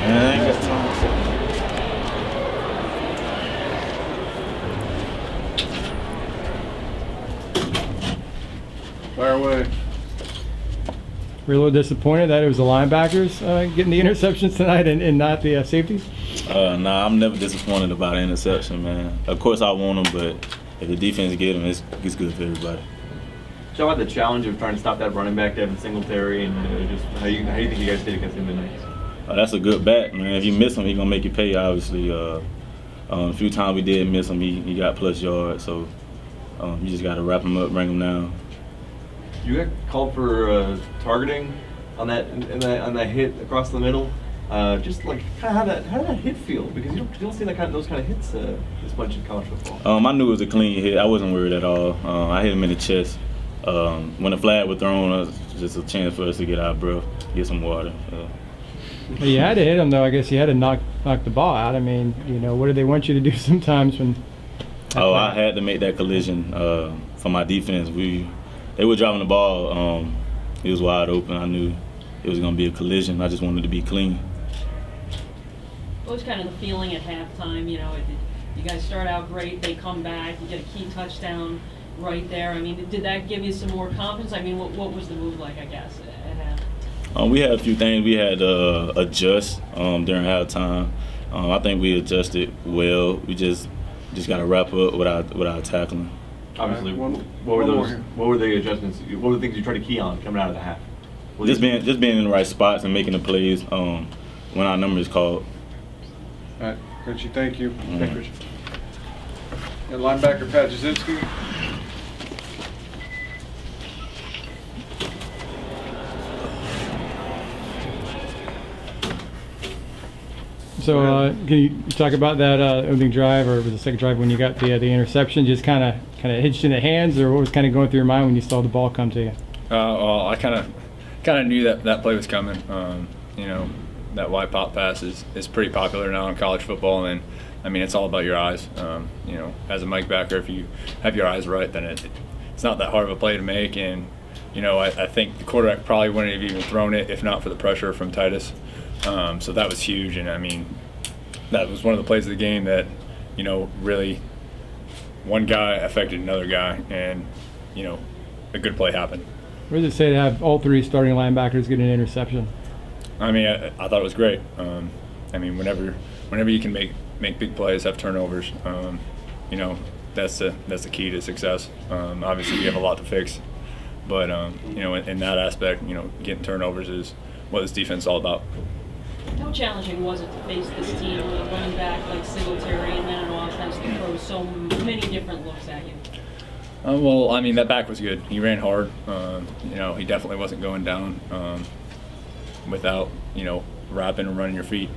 Man, I ain't got time for it. Fire away. We're a little disappointed that it was the linebackers getting the interceptions tonight and not the safeties? Nah, I'm never disappointed about an interception, man. Of course I want them, but if the defense get them, it's good for everybody. Show out the challenge of trying to stop that running back, Devin Singletary, and just how do you think you guys did against him tonight? That's a good back, man. If you miss him, he's going to make you pay, obviously. A few times we did miss him, he got plus yards, so you just got to wrap him up, bring him down. You got called for targeting on that hit across the middle. Just like how did that hit feel? Because you don't see those kind of hits this much in college football. I knew it was a clean hit. I wasn't worried at all. I hit him in the chest. When the flag was thrown, it was just a chance for us to get our breath, get some water. Well, you had to hit him though. I guess you had to knock the ball out. I mean, you know, what do they want you to do sometimes when? I had to make that collision for my defense. They were driving the ball. It was wide open. I knew it was going to be a collision. I just wanted to be clean. What was kind of the feeling at halftime? You know, you guys start out great. They come back. You get a key touchdown right there. I mean, did that give you some more confidence? I mean, what was the move like, I guess, at half? We had a few things we had to adjust during halftime. I think we adjusted well. We just got to wrap up with our tackling. Obviously, what were the adjustments? What were the things you tried to key on coming out of the half? Just being in the right spots and making the plays when our number is called. All right, Richie, thank you. Thank you, Richie. And linebacker Pat Jasinski. So can you talk about that opening drive, or was the second drive when you got the interception? Just kind of hitched in the hands, or what was kind of going through your mind when you saw the ball come to you? Well, I kind of knew that play was coming. You know, that wide pop pass is pretty popular now in college football, and I mean it's all about your eyes. You know, as a Mike backer, if you have your eyes right, then it's not that hard of a play to make. And you know, I think the quarterback probably wouldn't have even thrown it if not for the pressure from Titus. So that was huge, and I mean, that was one of the plays of the game that, you know, really one guy affected another guy, and, you know, a good play happened. What does it say to have all three starting linebackers get an interception? I mean, I thought it was great. I mean, whenever you can make big plays, have turnovers, you know, that's the key to success. Obviously, we have a lot to fix, but you know, in that aspect, you know, getting turnovers is what this defense is all about. How challenging was it to face this team with a running back like Singletary and then an offense that throws so many different looks at you? Well, I mean, that back was good. He ran hard. You know, he definitely wasn't going down without, you know, wrapping and running your feet.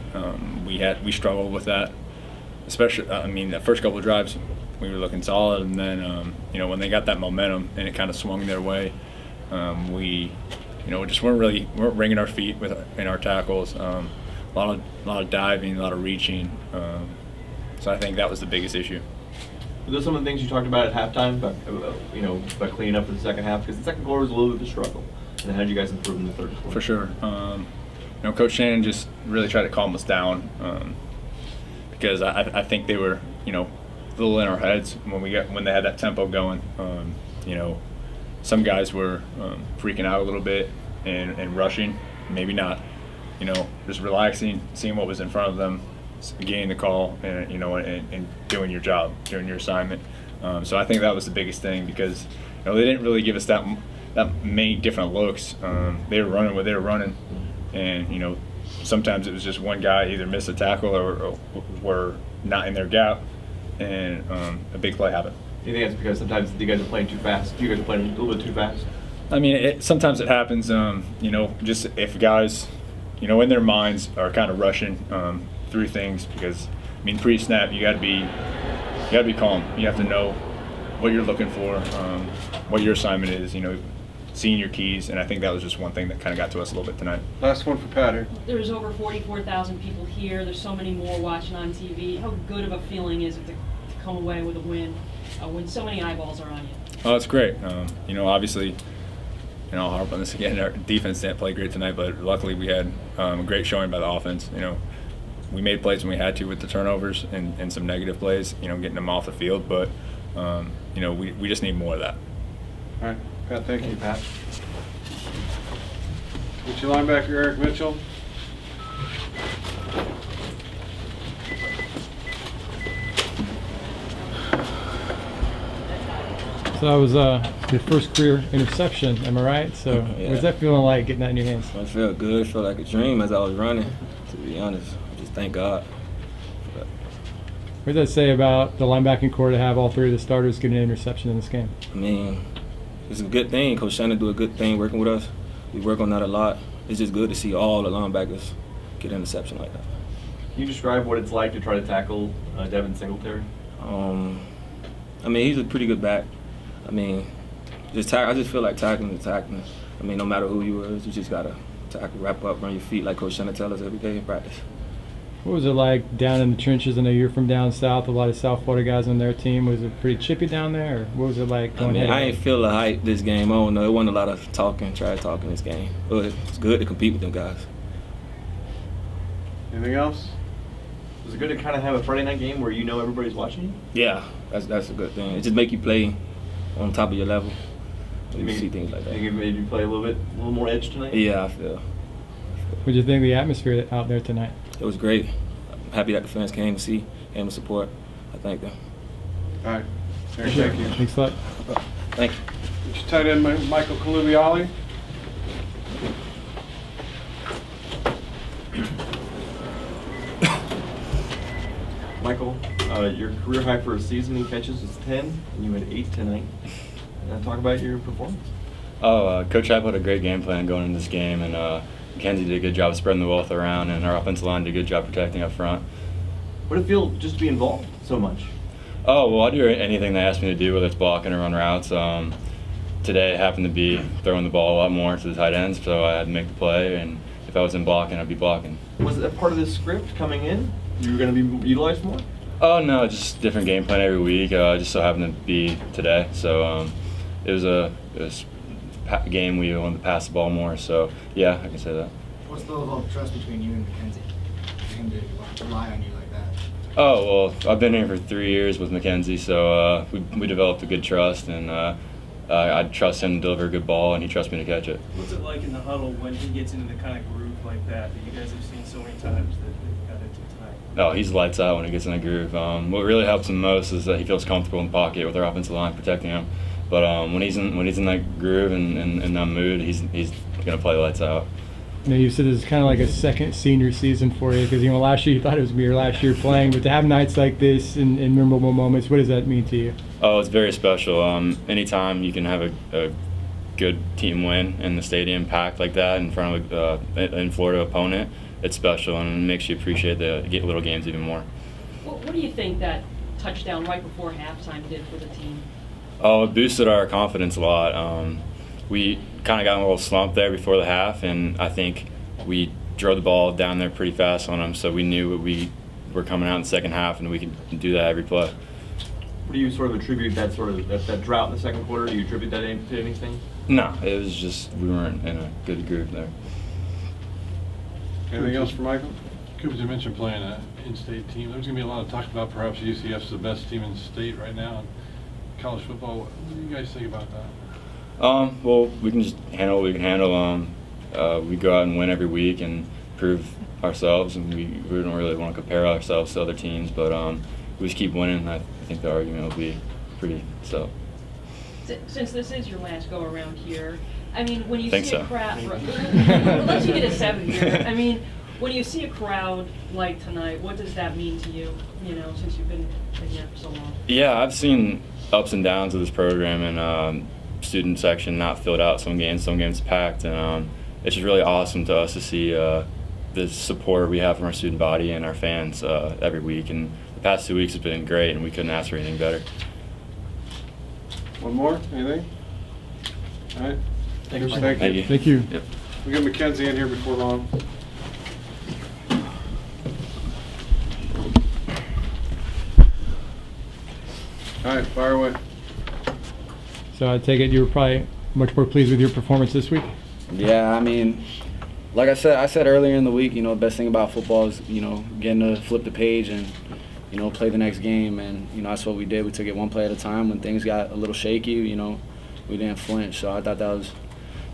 We struggled with that, especially. I mean, the first couple of drives we were looking solid, and then you know, when they got that momentum and it kind of swung their way, we, you know, just weren't bringing our feet in our tackles. A lot of diving, a lot of reaching. So I think that was the biggest issue. Were those some of the things you talked about at halftime, you know, about cleaning up for the second half? Because the second quarter was a little bit of a struggle. And then how did you guys improve in the third quarter? For sure. You know, Coach Shannon just really tried to calm us down because I think they were, you know, a little in our heads when they had that tempo going. You know, some guys were freaking out a little bit and rushing, maybe not. You know, just relaxing, seeing what was in front of them, getting the call, and you know, and doing your job, doing your assignment. So I think that was the biggest thing, because you know, they didn't really give us that many different looks. They were running what they were running, and you know, sometimes it was just one guy either missed a tackle or were not in their gap, and a big play happened. Do you think that's because sometimes you guys are playing too fast? You guys are playing a little bit too fast? I mean, sometimes it happens. You know, just if guys, you know, in their minds are kind of rushing through things, because I mean, pre-snap you got to be calm. You have to know what you're looking for, what your assignment is. You know, seeing your keys, and I think that was just one thing that kind of got to us a little bit tonight. Last one for Patter. There's over 44,000 people here. There's so many more watching on TV. How good of a feeling is it to come away with a win when so many eyeballs are on you? Oh, it's great. You know, obviously, and I'll harp on this again, our defense didn't play great tonight, but luckily we had a great showing by the offense. You know, we made plays when we had to with the turnovers and some negative plays, getting them off the field. But we just need more of that. All right, Pat, thank you. Pat. Get your linebacker, Eric Mitchell. So that was your first career interception, am I right? So Yeah. what's that feeling like, getting that in your hands? I felt good. Felt like a dream as I was running, to be honest. Just thank God. What does that say about the linebacking core to have all three of the starters get an interception in this game? I mean, it's a good thing. Coach Shannon do a good thing working with us. We work on that a lot. It's just good to see all the linebackers get an interception like that. Can you describe what it's like to try to tackle Devin Singletary? I mean, he's a pretty good back. I mean, I just feel like tackling is tackling. I mean, no matter who you is, you just gotta tackle, wrap up, run your feet like Coach Shannon tells us every day in practice. What was it like down in the trenches? I know you're from down south, a lot of South Florida guys on their team. Was it pretty chippy down there, or what was it like going ahead? I ain't feel the hype this game. I don't know. It wasn't a lot of trash talking this game. But it's good to compete with them guys. Anything else? Was it good to kind of have a Friday night game where everybody's watching you? Yeah, that's a good thing. It just make you play on top of your level. You see things like that. Think it made you play a little more edge tonight? Yeah, I feel. What did you think of the atmosphere out there tonight? It was great. I'm happy that the fans came to support. I thank them. All right. Eric, thank you. Thanks a lot. Thank you. Get your tight end, Michael Kulu. Michael, your career high for a season in catches is 10, and you had 8 tonight. Talk about your performance. Coach Happ had a great game plan going into this game, and McKenzie did a good job spreading the wealth around, and our offensive line did a good job protecting up front. What did it feel just to be involved so much? Oh, well, I do anything they ask me to do, whether it's blocking or run routes. Today happened to be throwing the ball a lot more to the tight ends, so I had to make the play, and if I wasn't blocking, I'd be blocking. Was it a part of this script coming in? You were going to be utilized more? Oh, no, just different game plan every week. Just so happened to be today. So it was a game we wanted to pass the ball more. So, yeah, I can say that. What's the level of trust between you and McKenzie? For him to rely on you like that? Oh, well, I've been here for 3 years with McKenzie, so we developed a good trust, and I trust him to deliver a good ball, and he trusts me to catch it. What's it like in the huddle when he gets into the kind of groove like that you guys have seen so many times that they've got into tonight? Oh, he's lights out when he gets in the groove. What really helps him most is that he feels comfortable in the pocket with our offensive line protecting him. But when he's in that groove and in that mood, he's gonna play lights out. You know, you said this is kind of like a second senior season for you because last year you thought it was gonna be your last year playing, but to have nights like this and memorable moments, what does that mean to you? Oh, it's very special. Anytime you can have a good team win in the stadium packed like that in front of in Florida opponent, it's special and it makes you appreciate the little games even more. What do you think that touchdown right before halftime did for the team? Oh, it boosted our confidence a lot. We kind of got in a little slump there before the half, and I think we drove the ball down there pretty fast on them, so we knew we were coming out in the second half, and we could do that every play. What do you sort of attribute that that drought in the second quarter? Do you attribute that to anything? No, it was just we weren't in a good group there. Anything else for Michael? Cooper, you mentioned playing an in-state team. There's going to be a lot of talk about perhaps UCF's the best team in the state right now in college football. What do you guys think about that? Well, we can just handle what we can handle. We go out and win every week and prove ourselves, and we don't really want to compare ourselves to other teams, but we just keep winning. I think the argument will be pretty so. Since this is your last go around here, I mean, when you think see so. a crowd, unless you get a 7th year, I mean, when you see a crowd like tonight, what does that mean to you? You know, since you've been here for so long. Yeah, I've seen ups and downs of this program, and student section not filled out some games packed, and it's just really awesome to us to see the support we have from our student body and our fans every week. And the past 2 weeks have been great, and we couldn't ask for anything better. One more? Anything? All right. Thank you. Thank you. Thank you. Yep. We'll get McKenzie in here before long. All right, fire away. So I take it you were probably much more pleased with your performance this week? Yeah, I mean, Like I said earlier in the week, the best thing about football is, getting to flip the page and, play the next game. And, that's what we did. We took it one play at a time. When things got a little shaky, we didn't flinch. So I thought that was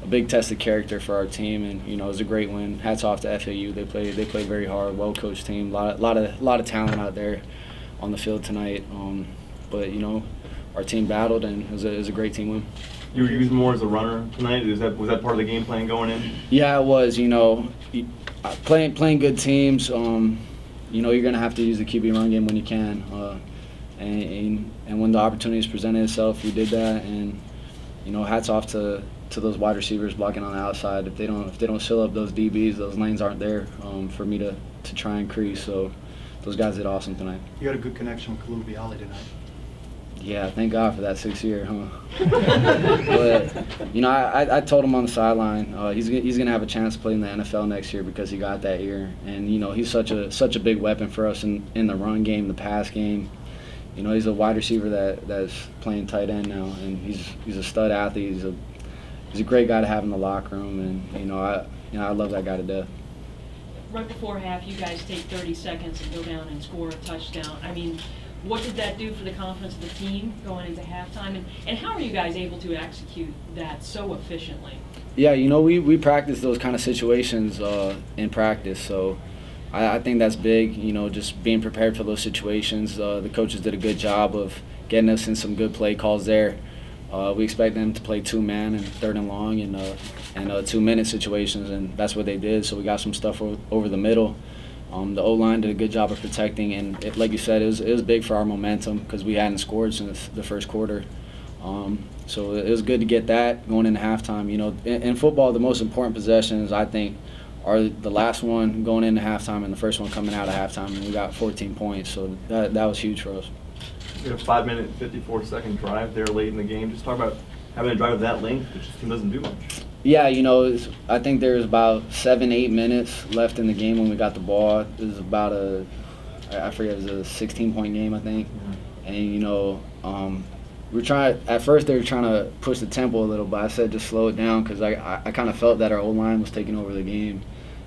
a big test of character for our team. And, it was a great win. Hats off to FAU. They played very hard, well-coached team. A lot of talent out there on the field tonight. But, our team battled, and it was a great team win. You were used more as a runner tonight. Was that part of the game plan going in? Yeah, it was. Playing good teams. You're gonna have to use the QB run game when you can, and when the opportunities presented itself, we did that. And hats off to those wide receivers blocking on the outside. If they don't fill up those DBs, those lanes aren't there for me to try and crease. So those guys did awesome tonight. You had a good connection with Kulu tonight. Yeah, thank God for that 6th year, huh? But I told him on the sideline he's gonna have a chance to play in the NFL next year because he got that year, and he's such a big weapon for us in the run game, the pass game. He's a wide receiver that's playing tight end now, and he's a stud athlete. He's a great guy to have in the locker room, and I love that guy to death. Right before half, you guys take 30 seconds and go down and score a touchdown. I mean, what did that do for the confidence of the team going into halftime, and how are you guys able to execute that so efficiently? Yeah, we practice those kind of situations in practice, so I think that's big, just being prepared for those situations. The coaches did a good job of getting us in some good play calls there. We expect them to play 2-man and 3rd and long and 2-minute situations, and that's what they did, so we got some stuff over the middle. The O-line did a good job of protecting, and like you said, it was big for our momentum because we hadn't scored since the first quarter. So it was good to get that going into halftime. In football, the most important possessions, I think, are the last one going into halftime and the first one coming out of halftime, and we got 14 points, so that was huge for us. You had a 5-minute, 54-second drive there late in the game. Just talk about having a drive of that length, which this team doesn't do much. Yeah, I think there was about 7-8 minutes left in the game when we got the ball. It was about I forget, it was a 16-point game, I think. And, we're trying. At first, they were trying to push the tempo a little, but I said just slow it down because I kind of felt that our O-line was taking over the game.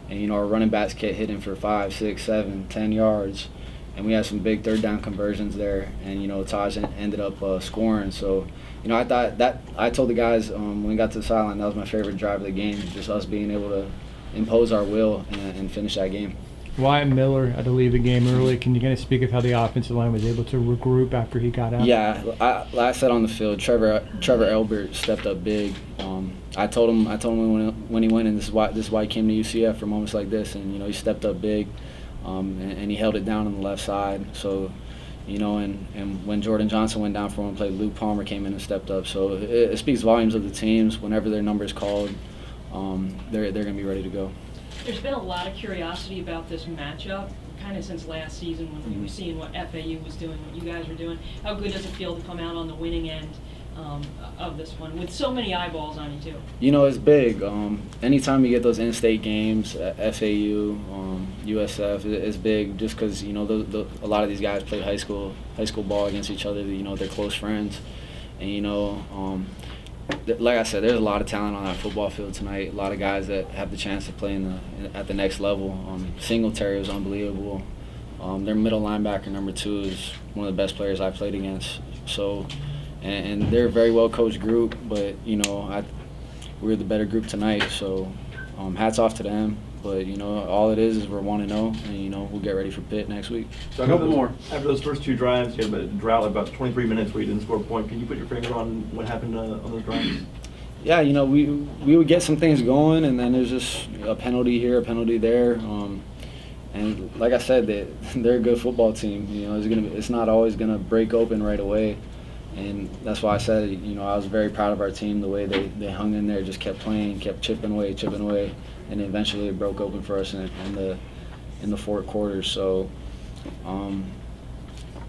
And, our running backs kept hitting for 5, 6, 7, 10 yards. And we had some big 3rd down conversions there. And, Taj ended up scoring. So, I told the guys when we got to the sideline, that was my favorite drive of the game, just us being able to impose our will and finish that game. Wyatt Miller had to leave the game early. Can you kind of speak of how the offensive line was able to regroup after he got out? Yeah, like I said on the field, Trevor Elbert stepped up big. I told him when he went, and this is why he came to UCF for moments like this, and he stepped up big, and he held it down on the left side. So. And when Jordan Johnson went down for one play, Luke Palmer came in and stepped up. So it speaks volumes of the teams. Whenever their number is called, they're going to be ready to go. There's been a lot of curiosity about this matchup, kind of since last season when we were seeing what FAU was doing, what you guys were doing. How good does it feel to come out on the winning end of this one with so many eyeballs on you, too? It's big. Anytime you get those in-state games, FAU, USF, it's big just because, a lot of these guys play high school ball against each other. They're close friends. And, like I said, there's a lot of talent on that football field tonight. A lot of guys that have the chance to play at the next level. Singletary was unbelievable. Their middle linebacker, number 2, is one of the best players I've played against. So, and they're a very well coached group, but we're the better group tonight. So, hats off to them. But all it is we're 1-0, and we'll get ready for Pitt next week. So a couple more. After those first 2 drives, you had a drought of about 23 minutes where you didn't score a point. Can you put your finger on what happened on those drives? Yeah, we would get some things going, and then there's just a penalty here, a penalty there. And like I said, they're a good football team. It's not always gonna break open right away. And that's why I said, I was very proud of our team, the way they hung in there, just kept playing, kept chipping away, and eventually it broke open for us in the 4th quarter. So,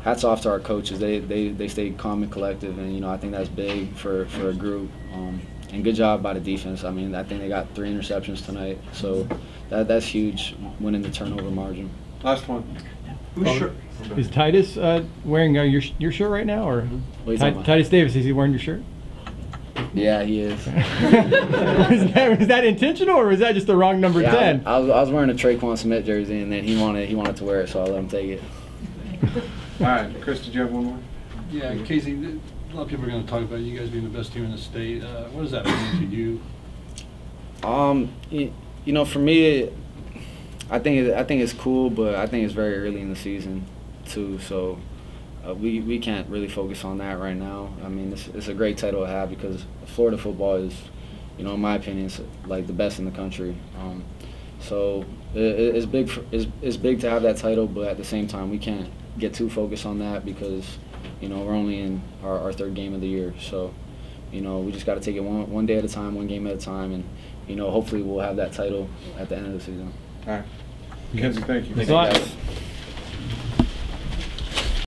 hats off to our coaches. They stayed calm and collective, and I think that's big for a group. And good job by the defense. I think they got 3 interceptions tonight, so that's huge, winning the turnover margin. Last one. Who's shirt? Is Titus wearing your shirt right now, or Titus Davis? Is he wearing your shirt? Yeah, he is. Was that intentional, or was that just the wrong number 10? I was wearing a Traquan Smith jersey, and then he wanted to wear it, so I let him take it. All right, Chris, did you have one more? Yeah, Casey, a lot of people are going to talk about you guys being the best team in the state. What does that mean to you? You know, for me, I think it's cool, but I think it's very early in the season, too. So we can't really focus on that right now. I mean, it's a great title to have because Florida football is, you know, in my opinion, it's like the best in the country. So it's big to have that title, but at the same time, we can't get too focused on that because, you know, we're only in our third game of the year. So, you know, we just got to take it one day at a time, one game at a time, and, you know, hopefully we'll have that title at the end of the season. All right. McKenzie, thank you. Thanks a lot.